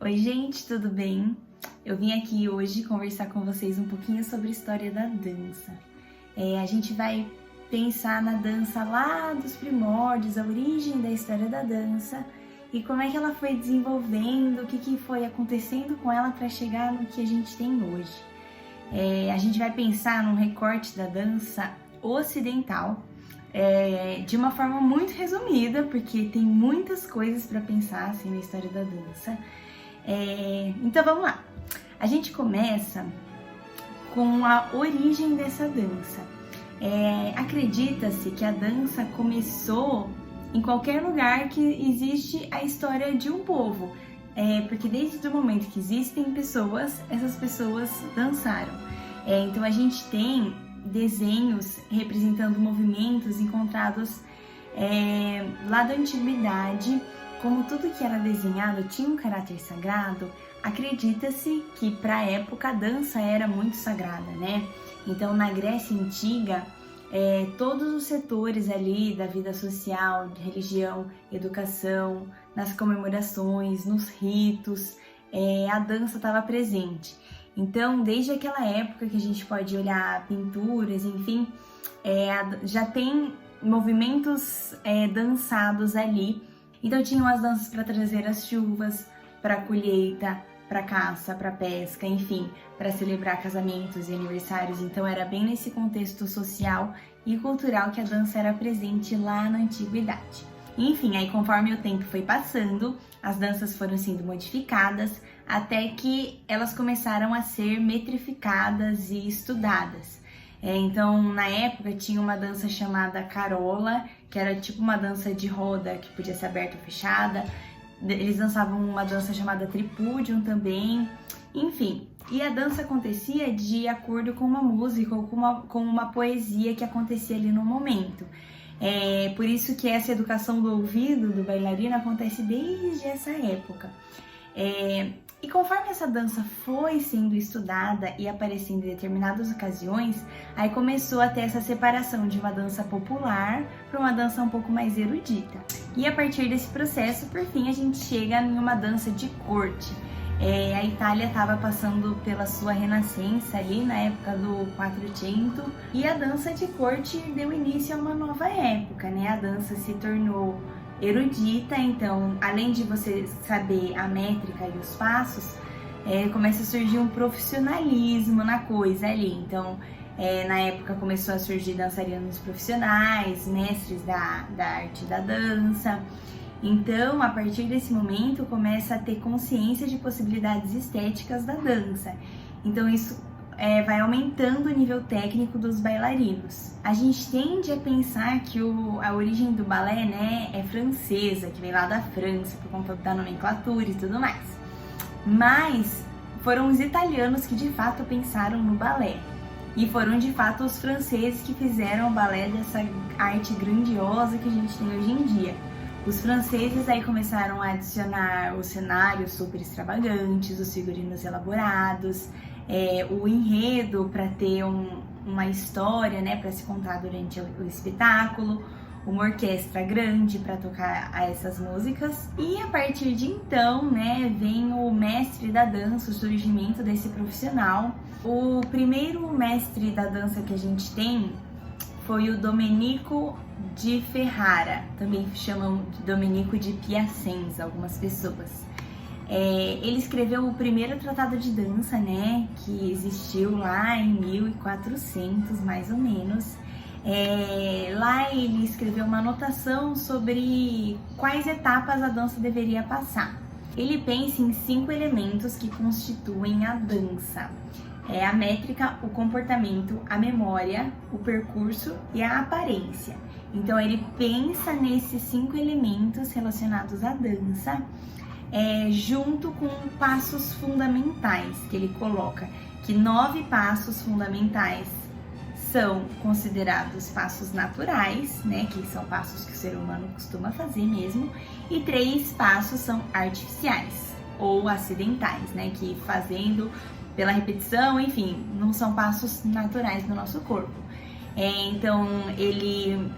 Oi, gente, tudo bem? Eu vim aqui hoje conversar com vocês um pouquinho sobre a história da dança. A gente vai pensar na dança lá dos primórdios, a origem da história da dança e como é que ela foi desenvolvendo, o que foi acontecendo com ela para chegar no que a gente tem hoje. A gente vai pensar num recorte da dança ocidental, de uma forma muito resumida, porque tem muitas coisas para pensar assim, na história da dança. Então vamos lá. A gente começa com a origem dessa dança. Acredita-se que a dança começou em qualquer lugar que existe a história de um povo. Porque desde o momento que existem pessoas, essas pessoas dançaram. Então a gente tem desenhos representando movimentos encontrados lá da antiguidade. Como tudo que era desenhado tinha um caráter sagrado, acredita-se que para a época a dança era muito sagrada, né? Então na Grécia Antiga, todos os setores ali da vida social, de religião, educação, nas comemorações, nos ritos, a dança estava presente. Então desde aquela época que a gente pode olhar pinturas, enfim, já tem movimentos dançados ali. Então tinham as danças para trazer as chuvas, para a colheita, para caça, para pesca, enfim, para celebrar casamentos e aniversários. Então era bem nesse contexto social e cultural que a dança era presente lá na antiguidade. Enfim, aí conforme o tempo foi passando, as danças foram sendo modificadas até que elas começaram a ser metrificadas e estudadas. Então, na época, tinha uma dança chamada carola, que era tipo uma dança de roda, que podia ser aberta ou fechada. Eles dançavam uma dança chamada tripúdium também, enfim. E a dança acontecia de acordo com uma música ou com uma poesia que acontecia ali no momento. Por isso que essa educação do ouvido do bailarino acontece desde essa época. E conforme essa dança foi sendo estudada e aparecendo em determinadas ocasiões, aí começou a ter essa separação de uma dança popular para uma dança um pouco mais erudita. E a partir desse processo, por fim, a gente chega em uma dança de corte. A Itália estava passando pela sua renascença ali na época do Quattrocento e a dança de corte deu início a uma nova época, né? A dança se tornou erudita, então além de você saber a métrica e os passos, começa a surgir um profissionalismo na coisa ali. Então na época começou a surgir dançarinos profissionais, mestres da arte da dança. Então a partir desse momento começa a ter consciência de possibilidades estéticas da dança. Então isso vai aumentando o nível técnico dos bailarinos. A gente tende a pensar que a origem do balé, né, é francesa, que vem lá da França, por conta da nomenclatura e tudo mais. Mas foram os italianos que de fato pensaram no balé. E foram de fato os franceses que fizeram o balé dessa arte grandiosa que a gente tem hoje em dia. Os franceses aí começaram a adicionar os cenários super extravagantes, os figurinos elaborados, o enredo para ter uma história, né, para se contar durante o espetáculo, uma orquestra grande para tocar essas músicas. E a partir de então, né, vem o mestre da dança, o surgimento desse profissional. O primeiro mestre da dança que a gente tem foi o Domenico de Ferrara, também chamam de Domenico de Piacenza, algumas pessoas. Ele escreveu o primeiro tratado de dança, né, que existiu lá em 1400, mais ou menos. Lá ele escreveu uma anotação sobre quais etapas a dança deveria passar. Ele pensa em 5 elementos que constituem a dança. A métrica, o comportamento, a memória, o percurso e a aparência. Então ele pensa nesses 5 elementos relacionados à dança, junto com passos fundamentais que ele coloca, que 9 passos fundamentais são considerados passos naturais, né, que são passos que o ser humano costuma fazer mesmo, e 3 passos são artificiais ou acidentais, né, que fazendo pela repetição, enfim, não são passos naturais do nosso corpo. Então ele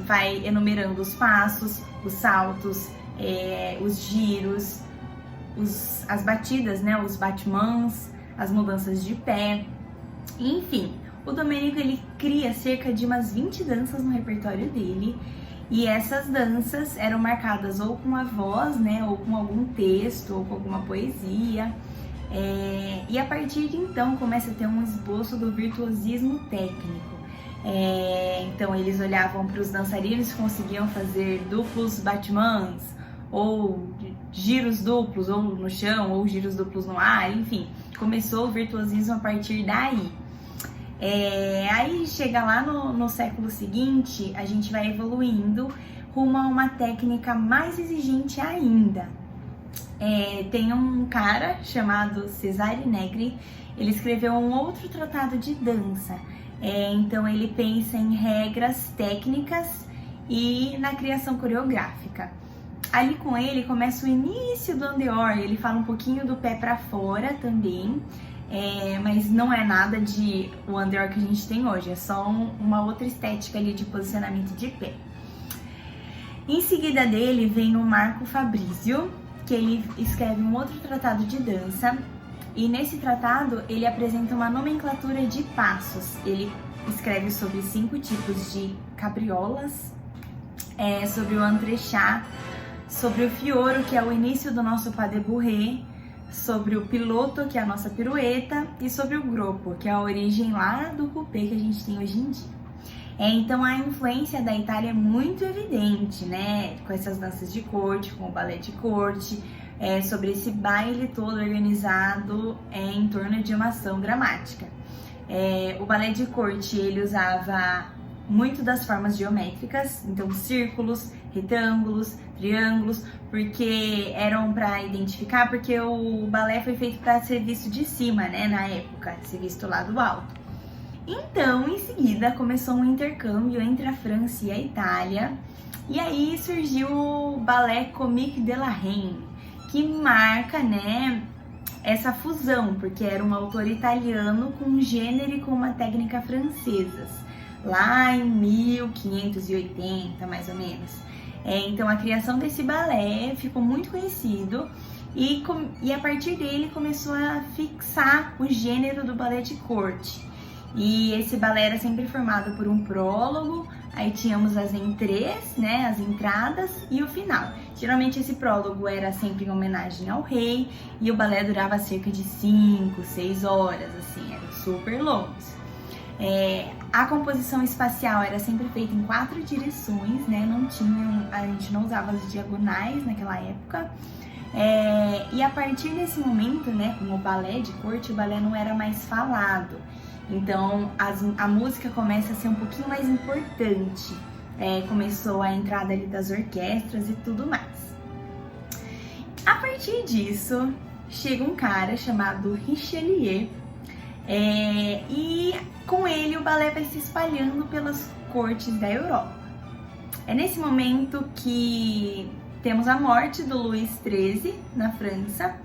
vai enumerando os passos, os saltos, os giros, as batidas, né, os batimãs, as mudanças de pé, enfim. O Domênico, ele cria cerca de umas 20 danças no repertório dele, e essas danças eram marcadas ou com a voz, né, ou com algum texto, ou com alguma poesia. E a partir de então começa a ter um esboço do virtuosismo técnico. Então eles olhavam para os dançarinos que conseguiam fazer duplos batimãs, ou giros duplos, ou no chão, ou giros duplos no ar, enfim. Começou o virtuosismo a partir daí. Aí chega lá no século seguinte, a gente vai evoluindo rumo a uma técnica mais exigente ainda. Tem um cara chamado Cesare Negri, ele escreveu um outro tratado de dança. Então ele pensa em regras técnicas e na criação coreográfica. Ali com ele começa o início do Andeor, ele fala um pouquinho do pé para fora também. Mas não é nada de o Andeor que a gente tem hoje, é só uma outra estética ali de posicionamento de pé. Em seguida dele vem o Marco Fabrizio, que ele escreve um outro tratado de dança, e nesse tratado ele apresenta uma nomenclatura de passos. Ele escreve sobre 5 tipos de cabriolas, sobre o entrechá, sobre o fioro, que é o início do nosso pas de bourrée, sobre o piloto, que é a nossa pirueta, e sobre o gruppo, que é a origem lá do coupé que a gente tem hoje em dia. Então a influência da Itália é muito evidente, né? Com essas danças de corte, com o balé de corte, sobre esse baile todo organizado em torno de uma ação dramática. O balé de corte, ele usava muito das formas geométricas, então círculos, retângulos, triângulos, porque eram para identificar, porque o balé foi feito para ser visto de cima, né, na época, ser visto lá do alto. Então, em seguida, começou um intercâmbio entre a França e a Itália, e aí surgiu o Ballet Comique de la Reine, que marca, né, essa fusão, porque era um autor italiano com um gênero e com uma técnica francesas, lá em 1580, mais ou menos. Então a criação desse balé ficou muito conhecido e a partir dele começou a fixar o gênero do balé de corte. E esse balé era sempre formado por um prólogo, aí tínhamos as entrées, né, as entradas e o final. Geralmente esse prólogo era sempre em homenagem ao rei e o balé durava cerca de 5, 6 horas, assim, eram super longos. A composição espacial era sempre feita em 4 direções, né? A gente não usava as diagonais naquela época. E a partir desse momento, né, com o balé de corte, o balé não era mais falado. Então a música começa a ser um pouquinho mais importante. Começou a entrada ali das orquestras e tudo mais. A partir disso, chega um cara chamado Richelieu, e com ele o balé vai se espalhando pelas cortes da Europa. É nesse momento que temos a morte do Luís XIII na França,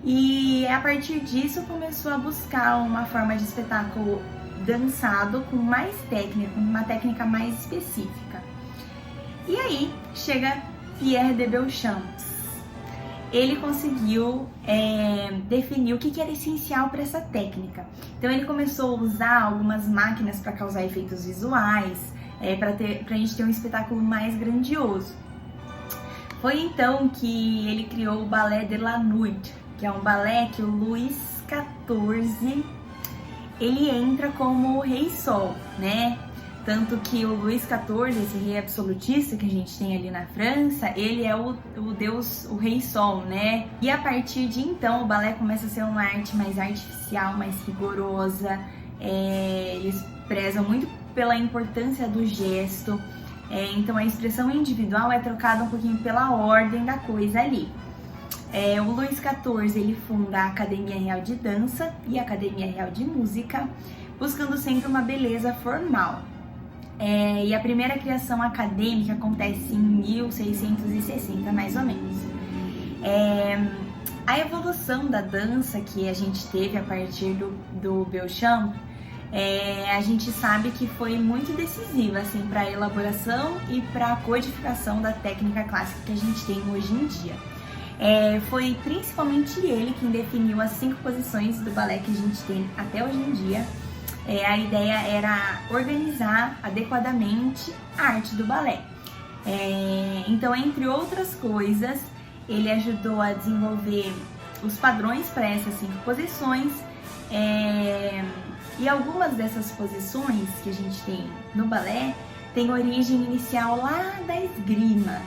e a partir disso começou a buscar uma forma de espetáculo dançado com mais técnica, com uma técnica mais específica. E aí chega Pierre de Belchamps. Ele conseguiu definir o que era essencial para essa técnica. Então ele começou a usar algumas máquinas para causar efeitos visuais, para a gente ter um espetáculo mais grandioso. Foi então que ele criou o Ballet de la Nuit, que é um balé que o Luís XIV ele entra como o Rei Sol, né? Tanto que o Luís XIV, esse rei absolutista que a gente tem ali na França, ele é o deus, o Rei Sol, né? E a partir de então, o balé começa a ser uma arte mais artificial, mais rigorosa. Eles prezam muito pela importância do gesto. Então a expressão individual é trocada um pouquinho pela ordem da coisa ali. O Luís XIV, ele funda a Academia Real de Dança e a Academia Real de Música, buscando sempre uma beleza formal. E a primeira criação acadêmica acontece em 1660, mais ou menos. A evolução da dança que a gente teve a partir do Belchamp, a gente sabe que foi muito decisiva assim, para a elaboração e para a codificação da técnica clássica que a gente tem hoje em dia. Foi principalmente ele quem definiu as 5 posições do balé que a gente tem até hoje em dia. A ideia era organizar adequadamente a arte do balé. Então, entre outras coisas, ele ajudou a desenvolver os padrões para essas 5 posições. E algumas dessas posições que a gente tem no balé tem origem inicial lá da esgrima.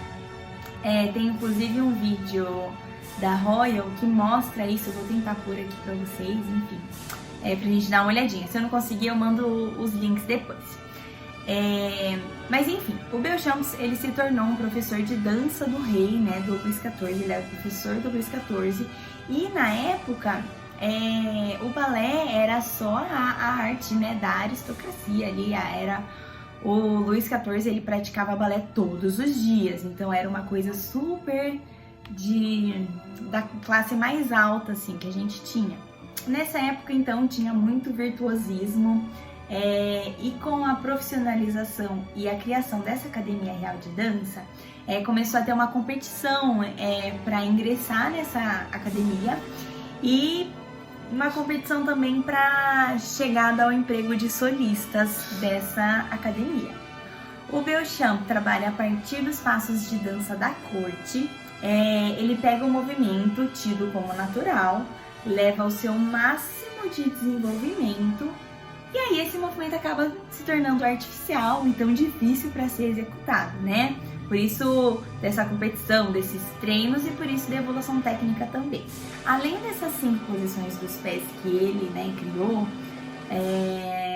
Tem inclusive um vídeo da Royal que mostra isso, eu vou tentar pôr aqui pra vocês, enfim, pra gente dar uma olhadinha. Se eu não conseguir, eu mando os links depois. Mas enfim, o Belchamp, ele se tornou um professor de dança do rei, né, do Luís XIV, ele era professor do Luís XIV, e na época o balé era só a arte, né, da aristocracia ali, o Luís XIV, ele praticava balé todos os dias, então era uma coisa super da classe mais alta, assim, que a gente tinha. Nessa época, então, tinha muito virtuosismo, e com a profissionalização e a criação dessa Academia Real de Dança, começou a ter uma competição para ingressar nessa academia e uma competição também para chegada ao emprego de solistas dessa academia. O Belchamp trabalha a partir dos passos de dança da corte. Ele pega um movimento tido como natural, leva ao seu máximo de desenvolvimento, e aí esse movimento acaba se tornando artificial, então difícil para ser executado, né? Por isso dessa competição, desses treinos, e por isso da evolução técnica também. Além dessas 5 posições dos pés que ele, né, criou,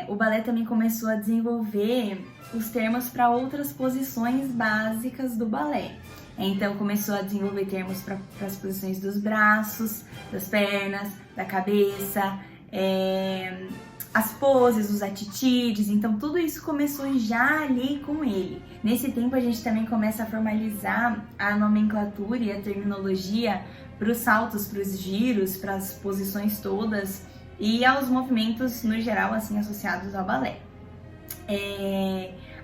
o balé também começou a desenvolver os termos para outras posições básicas do balé. Então começou a desenvolver termos para as posições dos braços, das pernas, da cabeça, as poses, os atitudes, então tudo isso começou já ali com ele. Nesse tempo a gente também começa a formalizar a nomenclatura e a terminologia para os saltos, para os giros, para as posições todas e aos movimentos no geral, assim, associados ao balé.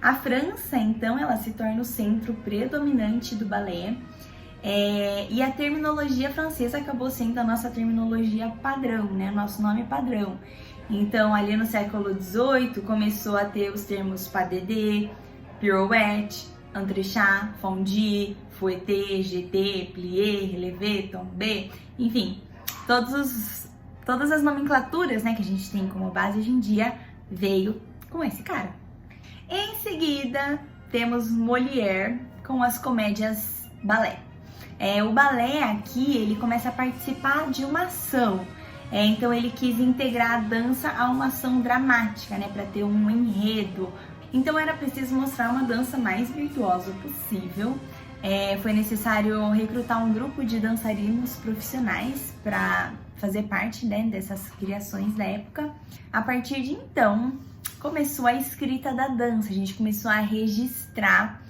A França, então, ela se torna o centro predominante do balé, e a terminologia francesa acabou sendo a nossa terminologia padrão, né? Nosso nome padrão. Então, ali no século XVIII, começou a ter os termos pas de deux, pirouette, entrechat, fondue, fouetté, jeté, plié, relevé, tombé, enfim, todas as nomenclaturas, né, que a gente tem como base hoje em dia veio com esse cara. Em seguida, temos Molière com as comédias balé. O balé aqui, ele começa a participar de uma ação. Então ele quis integrar a dança a uma ação dramática, né, para ter um enredo. Então era preciso mostrar uma dança mais virtuosa possível. Foi necessário recrutar um grupo de dançarinos profissionais para fazer parte, né, dessas criações da época. A partir de então, começou a escrita da dança, a gente começou a registrar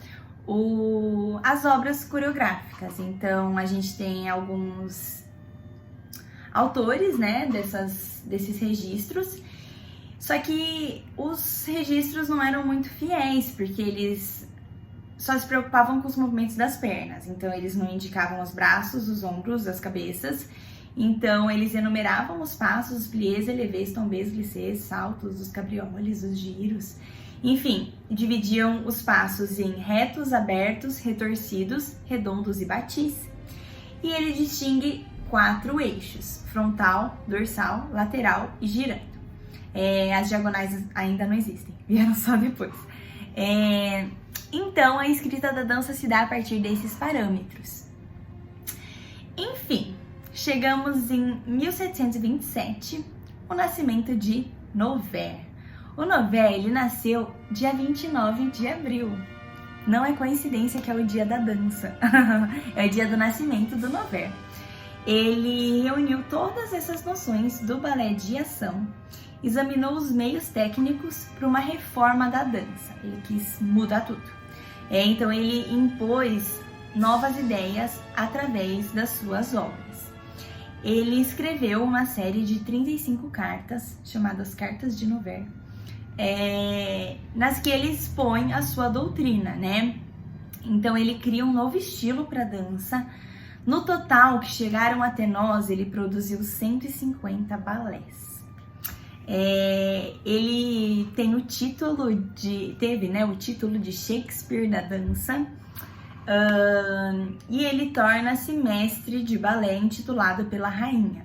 as obras coreográficas. Então a gente tem alguns autores, né, desses registros, só que os registros não eram muito fiéis, porque eles só se preocupavam com os movimentos das pernas, então eles não indicavam os braços, os ombros, as cabeças, então eles enumeravam os passos, os pliés, relevés, tombés, glissés, saltos, os cabrioles, os giros, enfim, dividiam os passos em retos, abertos, retorcidos, redondos e batis, e ele distingue 4 eixos: frontal, dorsal, lateral e girando. As diagonais ainda não existem, vieram só depois. Então, a escrita da dança se dá a partir desses parâmetros. Enfim, chegamos em 1727, o nascimento de Noverre. O Noverre, ele nasceu dia 29 de abril. Não é coincidência que é o dia da dança, é o dia do nascimento do Noverre. Ele reuniu todas essas noções do balé de ação, examinou os meios técnicos para uma reforma da dança. Ele quis mudar tudo. Então ele impôs novas ideias através das suas obras. Ele escreveu uma série de 35 cartas, chamadas Cartas de Noverre, nas que ele expõe a sua doutrina, né? Então ele cria um novo estilo para a dança, No total, que chegaram até nós, ele produziu 150 balés. Ele tem o título o título de Shakespeare da dança, e ele torna-se mestre de balé intitulado pela rainha.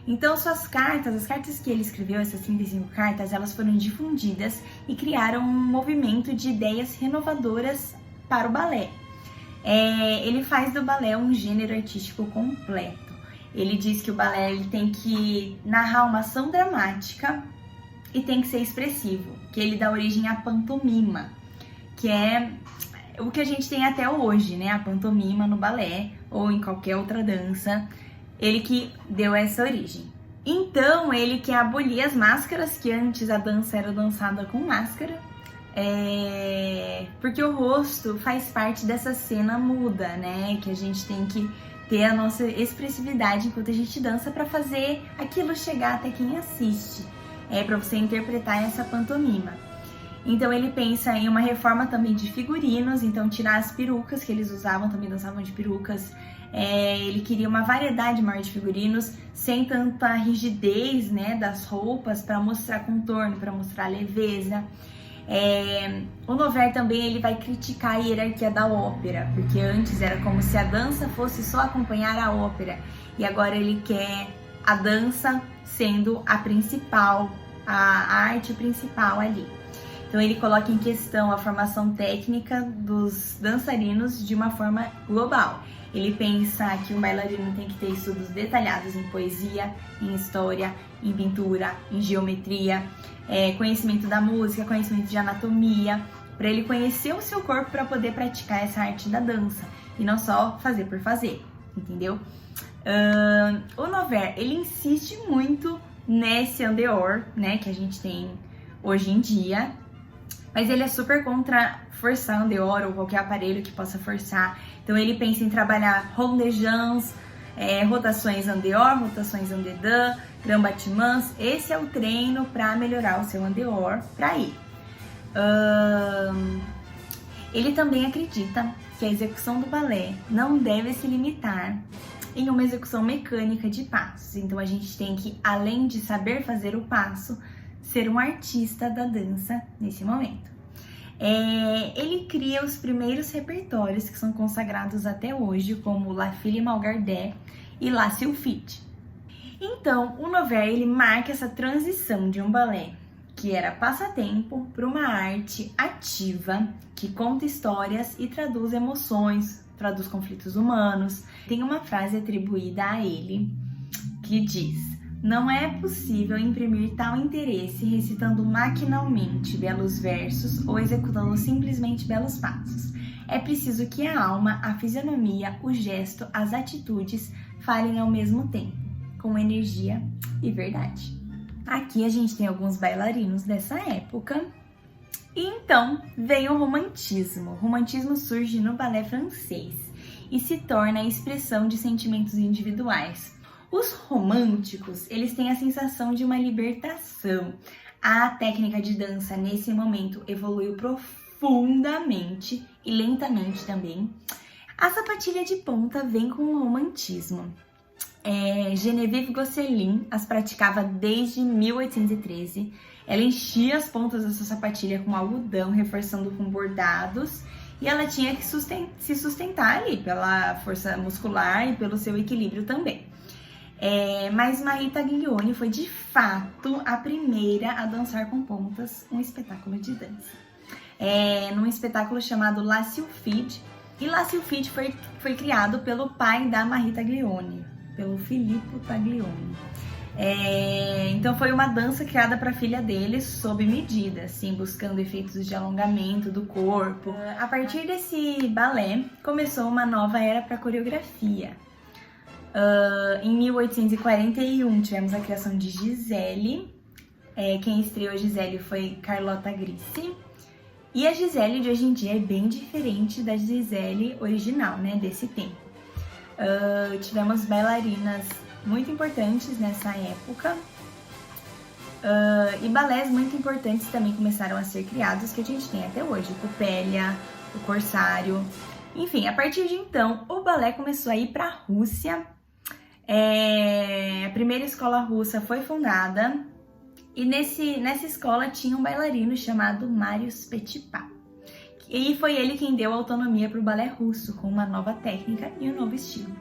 Então, as cartas que ele escreveu, essas 35 cartas, elas foram difundidas e criaram um movimento de ideias renovadoras para o balé. Ele faz do balé um gênero artístico completo. Ele diz que o balé ele tem que narrar uma ação dramática e tem que ser expressivo, que ele dá origem à pantomima, que é o que a gente tem até hoje, né? A pantomima no balé ou em qualquer outra dança, ele que deu essa origem. Então, ele quer abolir as máscaras, que antes a dança era dançada com máscara, porque o rosto faz parte dessa cena muda, né? Que a gente tem que ter a nossa expressividade enquanto a gente dança para fazer aquilo chegar até quem assiste, para você interpretar essa pantomima. Então ele pensa em uma reforma também de figurinos, então tirar as perucas que eles usavam, também dançavam de perucas. Ele queria uma variedade maior de figurinos, sem tanta rigidez, né, das roupas, para mostrar contorno, para mostrar leveza. O Noverre também ele vai criticar a hierarquia da ópera, porque antes era como se a dança fosse só acompanhar a ópera, e agora ele quer a dança sendo a principal, a arte principal ali. Então ele coloca em questão a formação técnica dos dançarinos de uma forma global. Ele pensa que um bailarino tem que ter estudos detalhados em poesia, em história, em pintura, em geometria, conhecimento da música, conhecimento de anatomia, para ele conhecer o seu corpo para poder praticar essa arte da dança e não só fazer por fazer, entendeu? O Noverre, ele insiste muito nesse en dehors, né, que a gente tem hoje em dia, mas ele é super contra forçar en dehors ou qualquer aparelho que possa forçar. Então ele pensa em trabalhar rondejans, rotações en dehors, rotações en dedans, grand battements. Esse é o treino para melhorar o seu en dehors para ir. Ele também acredita que a execução do balé não deve se limitar em uma execução mecânica de passos. Então a gente tem que, além de saber fazer o passo, ser um artista da dança nesse momento. Ele cria os primeiros repertórios que são consagrados até hoje, como La Fille Malgardée e La Sylphide. Então, o Noverre ele marca essa transição de um balé que era passatempo para uma arte ativa que conta histórias e traduz emoções, traduz conflitos humanos. Tem uma frase atribuída a ele que diz: não é possível imprimir tal interesse recitando maquinalmente belos versos ou executando simplesmente belos passos. É preciso que a alma, a fisionomia, o gesto, as atitudes falem ao mesmo tempo, com energia e verdade. Aqui a gente tem alguns bailarinos dessa época. E então vem o romantismo. O romantismo surge no balé francês e se torna a expressão de sentimentos individuais. Os românticos, eles têm a sensação de uma libertação. A técnica de dança nesse momento evoluiu profundamente e lentamente também. A sapatilha de ponta vem com o romantismo. Geneviève Gosselin as praticava desde 1813. Ela enchia as pontas dessa sapatilha com algodão, reforçando com bordados, e ela tinha que se sustentar ali pela força muscular e pelo seu equilíbrio também. Mas Marie Taglioni foi de fato a primeira a dançar com pontas um espetáculo de dança. Num espetáculo chamado La Sylphide, e La Sylphide foi criado pelo pai da Marie Taglioni, pelo Filippo Taglioni. Então foi uma dança criada para a filha dele sob medida, assim, buscando efeitos de alongamento do corpo. A partir desse balé, começou uma nova era para a coreografia. Em 1841 tivemos a criação de Giselle. Quem estreou Giselle foi Carlotta Grisi. E a Giselle de hoje em dia é bem diferente da Giselle original, né, desse tempo. Tivemos bailarinas muito importantes nessa época, e balés muito importantes também começaram a ser criados, que a gente tem até hoje: o Coppelia, o Corsário, Enfim, a partir de então, o balé começou a ir para a Rússia. A primeira escola russa foi fundada e nessa escola tinha um bailarino chamado Marius Petipa. E foi ele quem deu autonomia para o balé russo, com uma nova técnica e um novo estilo.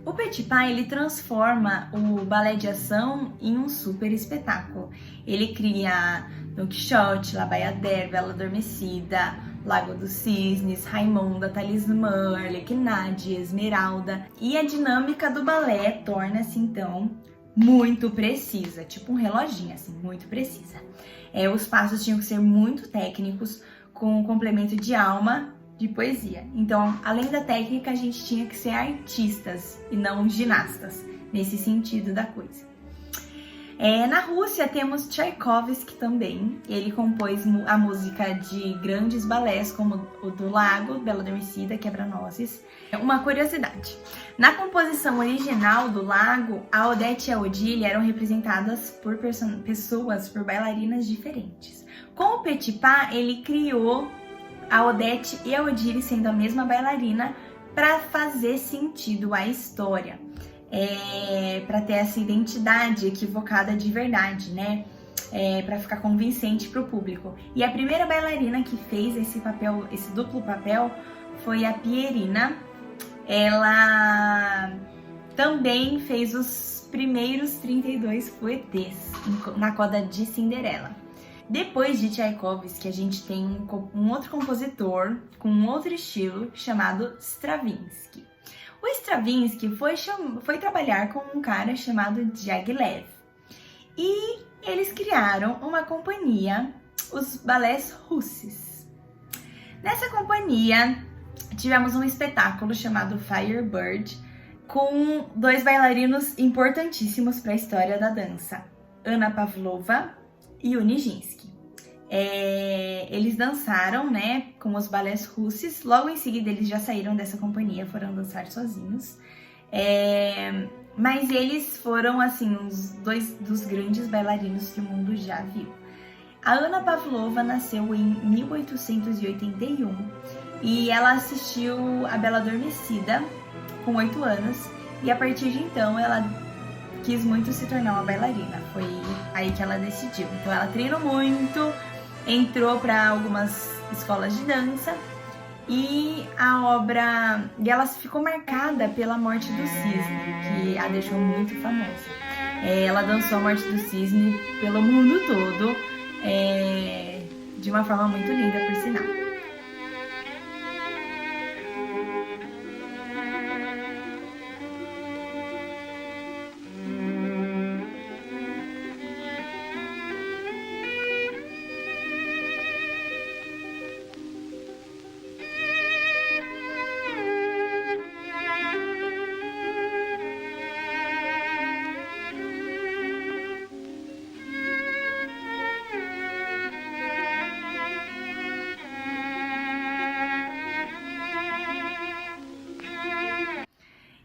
O Petipa, ele transforma o balé de ação em um super espetáculo. Ele cria Don Quixote, La Bayadère, Bela Adormecida, Lago dos Cisnes, Raimonda, Talismã, Arlequinade, Esmeralda. E a dinâmica do balé torna-se, então, muito precisa, tipo um reloginho, assim, muito precisa. Os passos tinham que ser muito técnicos, com um complemento de alma, de poesia. Então, além da técnica, a gente tinha que ser artistas e não ginastas, nesse sentido da coisa. Na Rússia temos Tchaikovsky também. Ele compôs a música de grandes balés, como o do Lago, Bela Adormecida, Quebra-Nozes. Uma curiosidade: na composição original do Lago, a Odette e a Odile eram representadas por por bailarinas diferentes. Com o Petipa, ele criou a Odette e a Odile sendo a mesma bailarina para fazer sentido à história. Para ter essa identidade equivocada de verdade, né? Para ficar convincente para o público. E a primeira bailarina que fez esse duplo papel, foi a Pierina. Ela também fez os primeiros 32 fouettés na coda de Cinderela. Depois de Tchaikovsky, a gente tem um outro compositor com um outro estilo chamado Stravinsky. O Stravinsky foi trabalhar com um cara chamado Diaghilev. E eles criaram uma companhia, os balés russos. Nessa companhia, tivemos um espetáculo chamado Firebird, com dois bailarinos importantíssimos para a história da dança, Anna Pavlova e o Nijinsky. Eles dançaram, né, com os balés russos. Logo em seguida eles já saíram dessa companhia, foram dançar sozinhos. Mas eles foram, assim, os dois dos grandes bailarinos que o mundo já viu. A Anna Pavlova nasceu em 1881 e ela assistiu a Bela Adormecida com 8 anos. E a partir de então ela quis muito se tornar uma bailarina. Foi aí que ela decidiu. Então ela treinou muito, entrou para algumas escolas de dança e ela ficou marcada pela morte do cisne, que a deixou muito famosa. Ela dançou a morte do cisne pelo mundo todo, de uma forma muito linda, por sinal.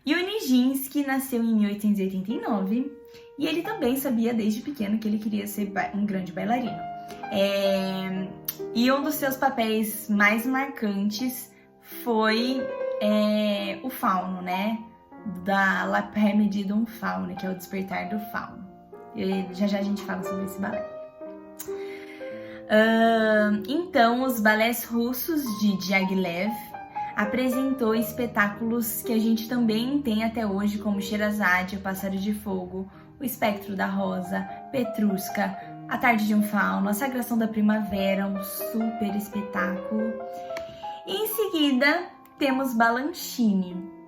E o Nijinsky nasceu em 1889 e ele também sabia desde pequeno que ele queria ser um grande bailarino. E um dos seus papéis mais marcantes foi o Fauno, né? Da La Prémidi d'un Faune, que é o Despertar do Fauno. Já a gente fala sobre esse balé. Então, os balés russos de Diaghilev apresentou espetáculos que a gente também tem até hoje, como Sherazade, O Pássaro de Fogo, O Espectro da Rosa, Petrushka, A Tarde de um Fauno, A Sagração da Primavera, um super espetáculo. E em seguida, temos Balanchine.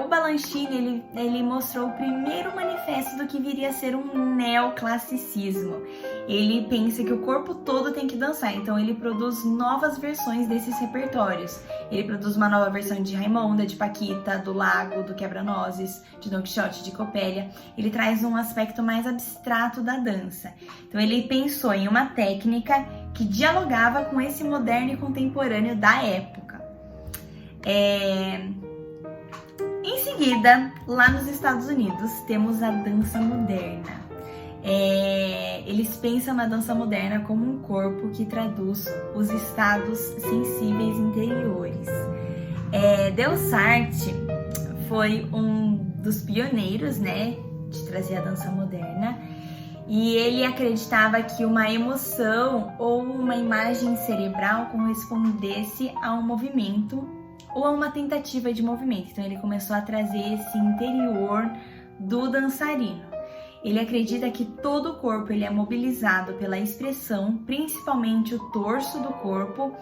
O Balanchine, ele mostrou o primeiro manifesto do que viria a ser um neoclassicismo. Ele pensa que o corpo todo tem que dançar, então ele produz novas versões desses repertórios. Ele produz uma nova versão de Raimonda, de Paquita, do Lago, do Quebra-Nozes, de Don Quixote, de Copélia. Ele traz um aspecto mais abstrato da dança. Então ele pensou em uma técnica que dialogava com esse moderno e contemporâneo da época. Em seguida, lá nos Estados Unidos, temos a dança moderna. Eles pensam na dança moderna como um corpo que traduz os estados sensíveis interiores. Delsarte foi um dos pioneiros, né, de trazer a dança moderna, e ele acreditava que uma emoção ou uma imagem cerebral correspondesse a um movimento ou a uma tentativa de movimento. Então ele começou a trazer esse interior do dançarino. Ele acredita que todo o corpo ele é mobilizado pela expressão, principalmente o torso do corpo.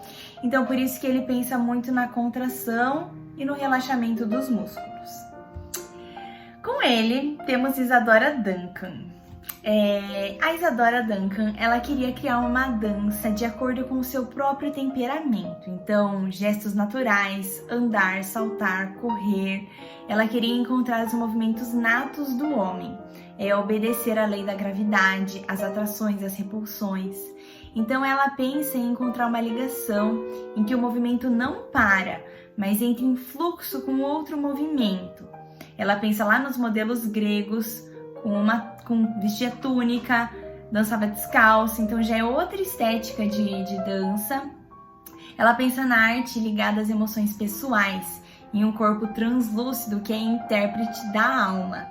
Então por isso que ele pensa muito na contração e no relaxamento dos músculos. Com ele temos Isadora Duncan. A Isadora Duncan, ela queria criar uma dança de acordo com o seu próprio temperamento. Então, gestos naturais, andar, saltar, correr. Ela queria encontrar os movimentos natos do homem, obedecer à lei da gravidade, as atrações, as repulsões. Então, ela pensa em encontrar uma ligação em que o movimento não para, mas entra em fluxo com outro movimento. Ela pensa lá nos modelos gregos, vestia túnica, dançava descalço, então já é outra estética de dança. Ela pensa na arte ligada às emoções pessoais, em um corpo translúcido que é intérprete da alma.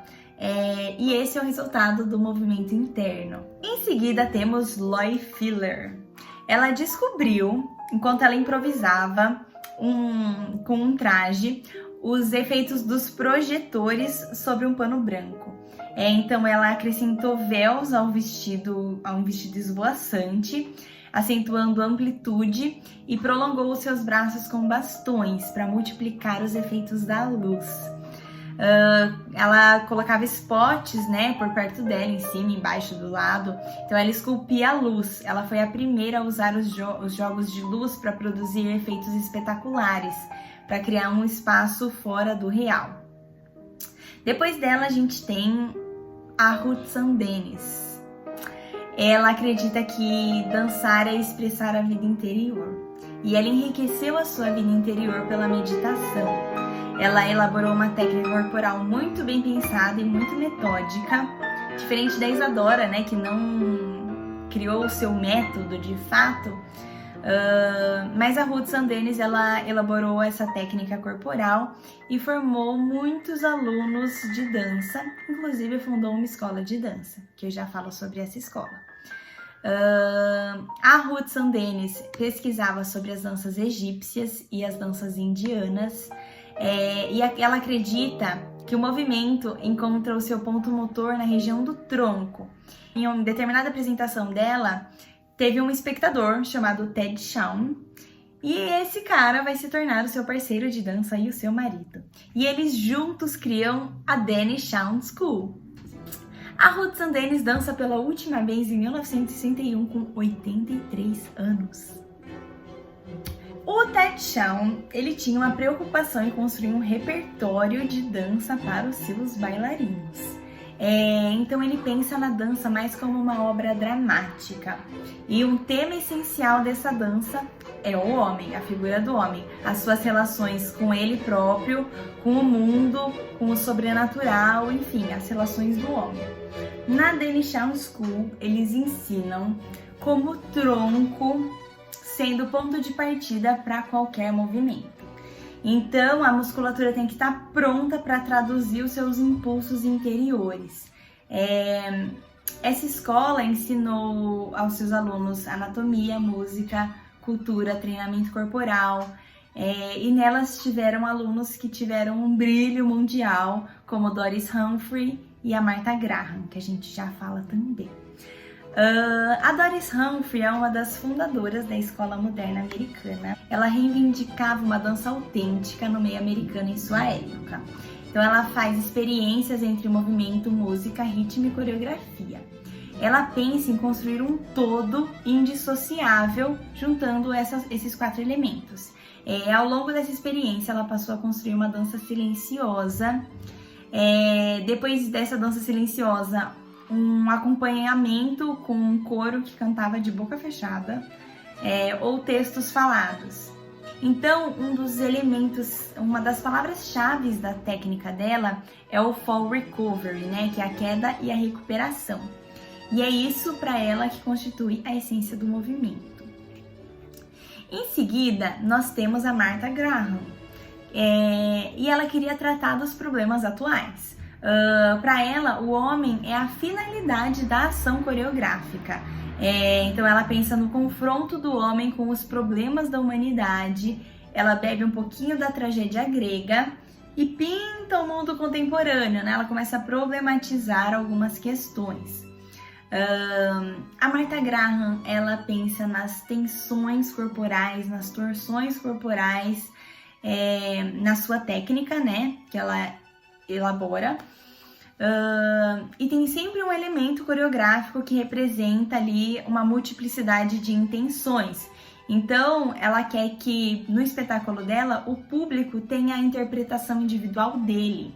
E esse é o resultado do movimento interno. Em seguida temos Loie Filler. Ela descobriu, enquanto ela improvisava com um traje, os efeitos dos projetores sobre um pano branco. Então ela acrescentou véus a um vestido esvoaçante, acentuando a amplitude, e prolongou os seus braços com bastões para multiplicar os efeitos da luz. Ela colocava spots, né, por perto dela, em cima, embaixo, do lado. Então ela esculpia a luz. Ela foi a primeira a usar os jogos de luz para produzir efeitos espetaculares, para criar um espaço fora do real. Depois dela a gente tem a Ruth Sandenis. Ela acredita que dançar é expressar a vida interior, e ela enriqueceu a sua vida interior pela meditação. Ela elaborou uma técnica corporal muito bem pensada e muito metódica, diferente da Isadora, né, que não criou o seu método de fato. Mas a Ruth Sandenis, ela elaborou essa técnica corporal e formou muitos alunos de dança, inclusive fundou uma escola de dança, que eu já falo sobre essa escola. A Ruth Sandenis pesquisava sobre as danças egípcias e as danças indianas, e ela acredita que o movimento encontra o seu ponto motor na região do tronco. Em uma determinada apresentação dela, teve um espectador chamado Ted Shawn, e esse cara vai se tornar o seu parceiro de dança e o seu marido. E eles juntos criam a Danny Shawn School. A Ruth Sandenis dança pela última vez em 1961 com 83 anos. O Ted Shawn, ele tinha uma preocupação em construir um repertório de dança para os seus bailarinos. Então ele pensa na dança mais como uma obra dramática. E um tema essencial dessa dança é o homem, a figura do homem, as suas relações com ele próprio, com o mundo, com o sobrenatural, enfim, as relações do homem. Na Danny Shawn School, eles ensinam como tronco sendo o ponto de partida para qualquer movimento. Então, a musculatura tem que estar pronta para traduzir os seus impulsos interiores. Essa escola ensinou aos seus alunos anatomia, música, cultura, treinamento corporal, e nelas tiveram alunos que tiveram um brilho mundial, como Doris Humphrey e a Martha Graham, que a gente já fala também. A Doris Humphrey é uma das fundadoras da escola moderna americana. Ela reivindicava uma dança autêntica no meio americano em sua época. Então ela faz experiências entre movimento, música, ritmo e coreografia. Ela pensa em construir um todo indissociável, juntando esses 4 elementos. Ao longo dessa experiência, ela passou a construir uma dança silenciosa. Depois dessa dança silenciosa, um acompanhamento com um coro que cantava de boca fechada, ou textos falados. Então, um dos elementos, uma das palavras-chave da técnica dela é o fall recovery, né, que é a queda e a recuperação. E é isso para ela que constitui a essência do movimento. Em seguida, nós temos a Martha Graham, e ela queria tratar dos problemas atuais. Para ela, o homem é a finalidade da ação coreográfica. Então ela pensa no confronto do homem com os problemas da humanidade, ela bebe um pouquinho da tragédia grega e pinta o mundo contemporâneo, né? Ela começa a problematizar algumas questões. A Martha Graham, ela pensa nas tensões corporais, nas torções corporais, na sua técnica, né, que ela elabora. E tem sempre um elemento coreográfico que representa ali uma multiplicidade de intenções. Então, ela quer que no espetáculo dela o público tenha a interpretação individual dele,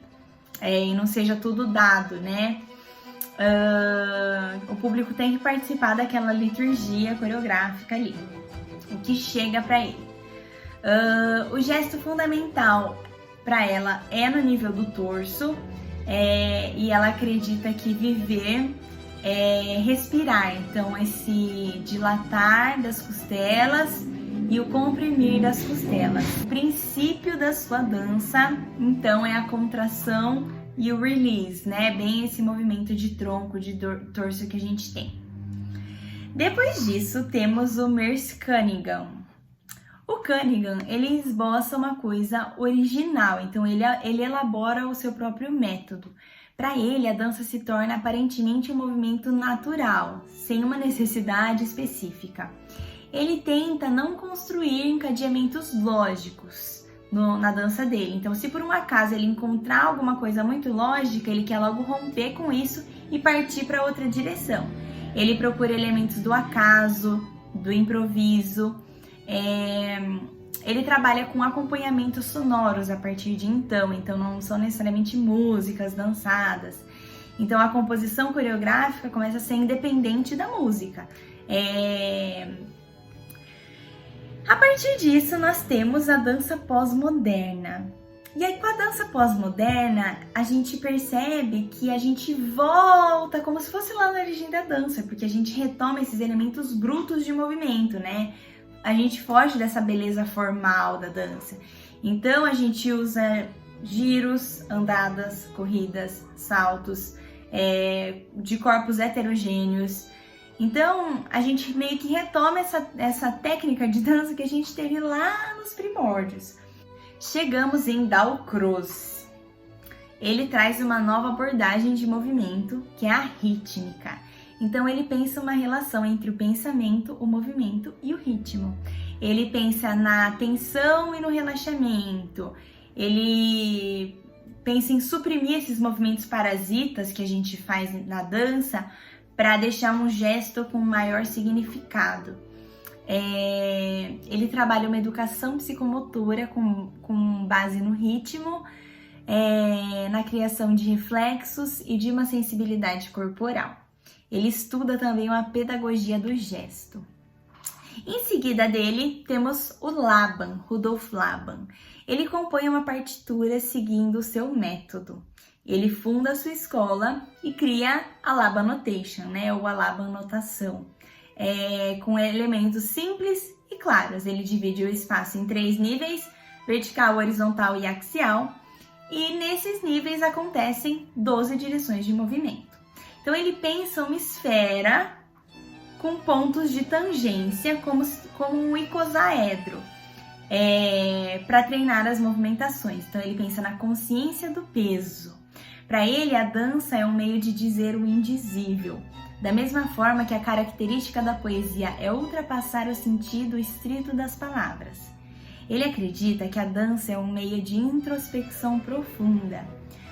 e não seja tudo dado, né? O público tem que participar daquela liturgia coreográfica ali, o que chega para ele. O gesto fundamental para ela é no nível do torso, e ela acredita que viver é respirar, então esse dilatar das costelas e o comprimir das costelas. O princípio da sua dança, então, é a contração e o release, né? Bem esse movimento de tronco, de torso que a gente tem. Depois disso, temos o Merce Cunningham. O Cunningham, ele esboça uma coisa original, então ele elabora o seu próprio método. Para ele, a dança se torna aparentemente um movimento natural, sem uma necessidade específica. Ele tenta não construir encadeamentos lógicos na dança dele. Então, se por um acaso ele encontrar alguma coisa muito lógica, ele quer logo romper com isso e partir para outra direção. Ele procura elementos do acaso, do improviso. Ele trabalha com acompanhamentos sonoros a partir de então não são necessariamente músicas dançadas. Então a composição coreográfica começa a ser independente da música. A partir disso, nós temos a dança pós-moderna. E aí, com a dança pós-moderna, a gente percebe que a gente volta como se fosse lá na origem da dança, porque a gente retoma esses elementos brutos de movimento, né? A gente foge dessa beleza formal da dança. Então, a gente usa giros, andadas, corridas, saltos, de corpos heterogêneos. Então, a gente meio que retoma essa técnica de dança que a gente teve lá nos primórdios. Chegamos em Dalcroze. Ele traz uma nova abordagem de movimento, que é a rítmica. Então, ele pensa uma relação entre o pensamento, o movimento e o ritmo. Ele pensa na tensão e no relaxamento. Ele pensa em suprimir esses movimentos parasitas que a gente faz na dança para deixar um gesto com maior significado. Ele trabalha uma educação psicomotora com base no ritmo, na criação de reflexos e de uma sensibilidade corporal. Ele estuda também uma pedagogia do gesto. Em seguida dele, temos o Laban, Rudolf Laban. Ele compõe uma partitura seguindo o seu método. Ele funda a sua escola e cria a Laban Notation, né, ou a Laban Notação, com elementos simples e claros. Ele divide o espaço em 3 níveis, vertical, horizontal e axial, e nesses níveis acontecem 12 direções de movimento. Então ele pensa uma esfera com pontos de tangência, como um icosaedro, para treinar as movimentações. Então ele pensa na consciência do peso. Para ele, a dança é um meio de dizer o indizível. Da mesma forma que a característica da poesia é ultrapassar o sentido estrito das palavras. Ele acredita que a dança é um meio de introspecção profunda.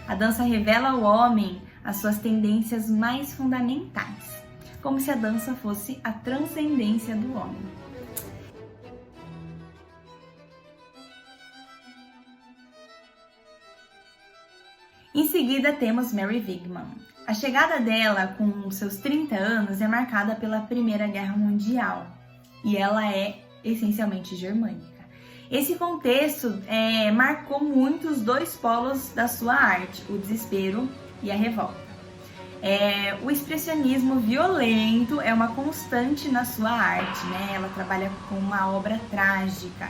A dança revela ao homem as suas tendências mais fundamentais, como se a dança fosse a transcendência do homem. Em seguida temos Mary Wigman. A chegada dela com seus 30 anos é marcada pela Primeira Guerra Mundial e ela é essencialmente germânica. Esse contexto marcou muito os dois polos da sua arte, o desespero e a revolta. O expressionismo violento é uma constante na sua arte, né? Ela trabalha com uma obra trágica.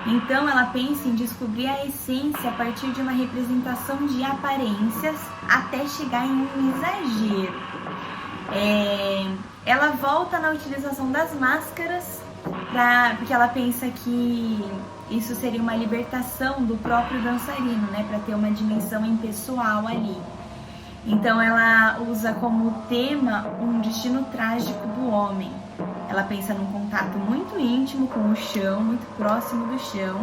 Então ela pensa em descobrir a essência a partir de uma representação de aparências até chegar em um exagero. Ela volta na utilização das máscaras porque ela pensa que isso seria uma libertação do próprio dançarino, né? Para ter uma dimensão impessoal ali. Então ela usa como tema um destino trágico do homem. Ela pensa num contato muito íntimo com o chão, muito próximo do chão.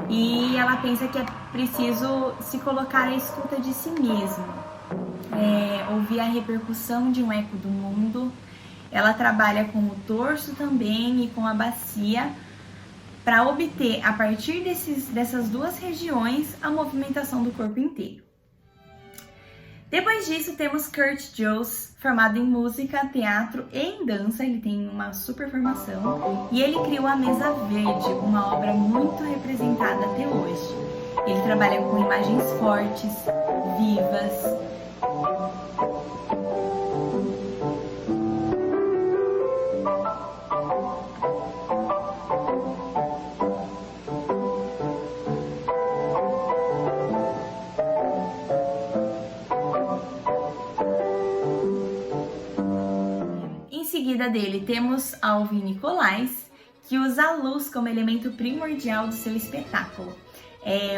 E ela pensa que é preciso se colocar à escuta de si mesmo. Ouvir a repercussão de um eco do mundo. Ela trabalha com o torso também e com a bacia para obter, a partir dessas duas regiões, a movimentação do corpo inteiro. Depois disso, temos Kurt Jooss, formado em música, teatro e em dança. Ele tem uma super formação e ele criou a Mesa Verde, uma obra muito representada até hoje. Ele trabalha com imagens fortes, vivas. Em seguida dele temos Alvin Nicolais, que usa a luz como elemento primordial do seu espetáculo.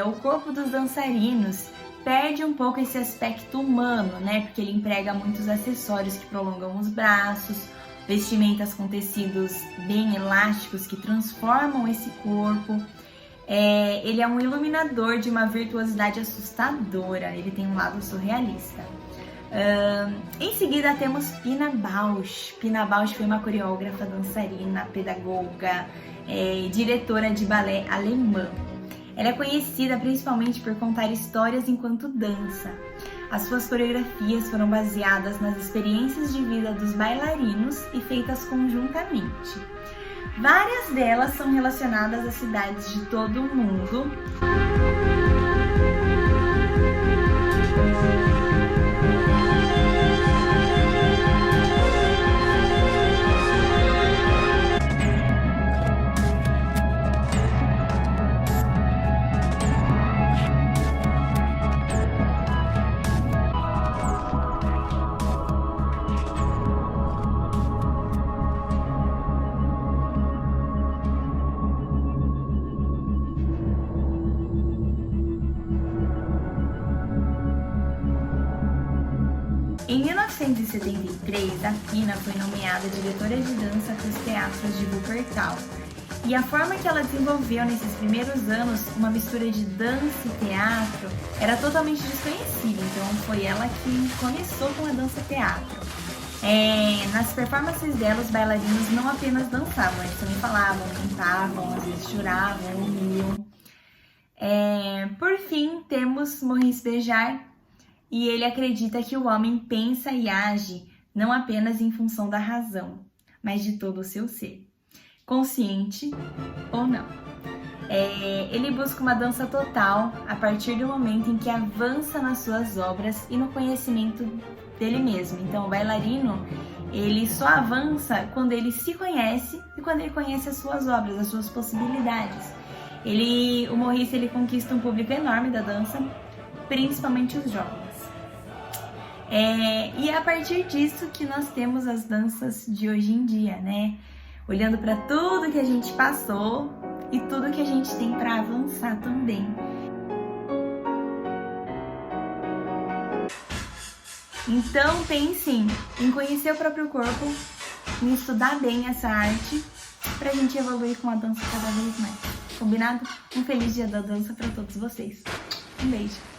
O corpo dos dançarinos perde um pouco esse aspecto humano, né? Porque ele emprega muitos acessórios que prolongam os braços, vestimentas com tecidos bem elásticos que transformam esse corpo. Ele é um iluminador de uma virtuosidade assustadora, ele tem um lado surrealista. Em seguida temos Pina Bausch. Pina Bausch foi uma coreógrafa, dançarina, pedagoga, diretora de balé alemã. Ela é conhecida principalmente por contar histórias enquanto dança. As suas coreografias foram baseadas nas experiências de vida dos bailarinos e feitas conjuntamente. Várias delas são relacionadas a cidades de todo o mundo. Em 1973, a Pina foi nomeada diretora de dança para os teatros de Wuppertal. E a forma que ela desenvolveu nesses primeiros anos uma mistura de dança e teatro era totalmente desconhecida, então foi ela que começou com a dança-teatro. Nas performances dela, os bailarinos não apenas dançavam, eles também falavam, cantavam, às vezes choravam, ouviam. Por fim, temos Maurice Béjart, e ele acredita que o homem pensa e age não apenas em função da razão, mas de todo o seu ser, consciente ou não. Ele busca uma dança total a partir do momento em que avança nas suas obras e no conhecimento dele mesmo. Então, o bailarino, ele só avança quando ele se conhece e quando ele conhece as suas obras, as suas possibilidades. O Maurice, ele conquista um público enorme da dança, principalmente os jovens. E é a partir disso que nós temos as danças de hoje em dia, né? Olhando para tudo que a gente passou e tudo que a gente tem para avançar também. Então pensem em conhecer o próprio corpo, em estudar bem essa arte, pra gente evoluir com a dança cada vez mais. Combinado? Um feliz dia da dança para todos vocês. Um beijo!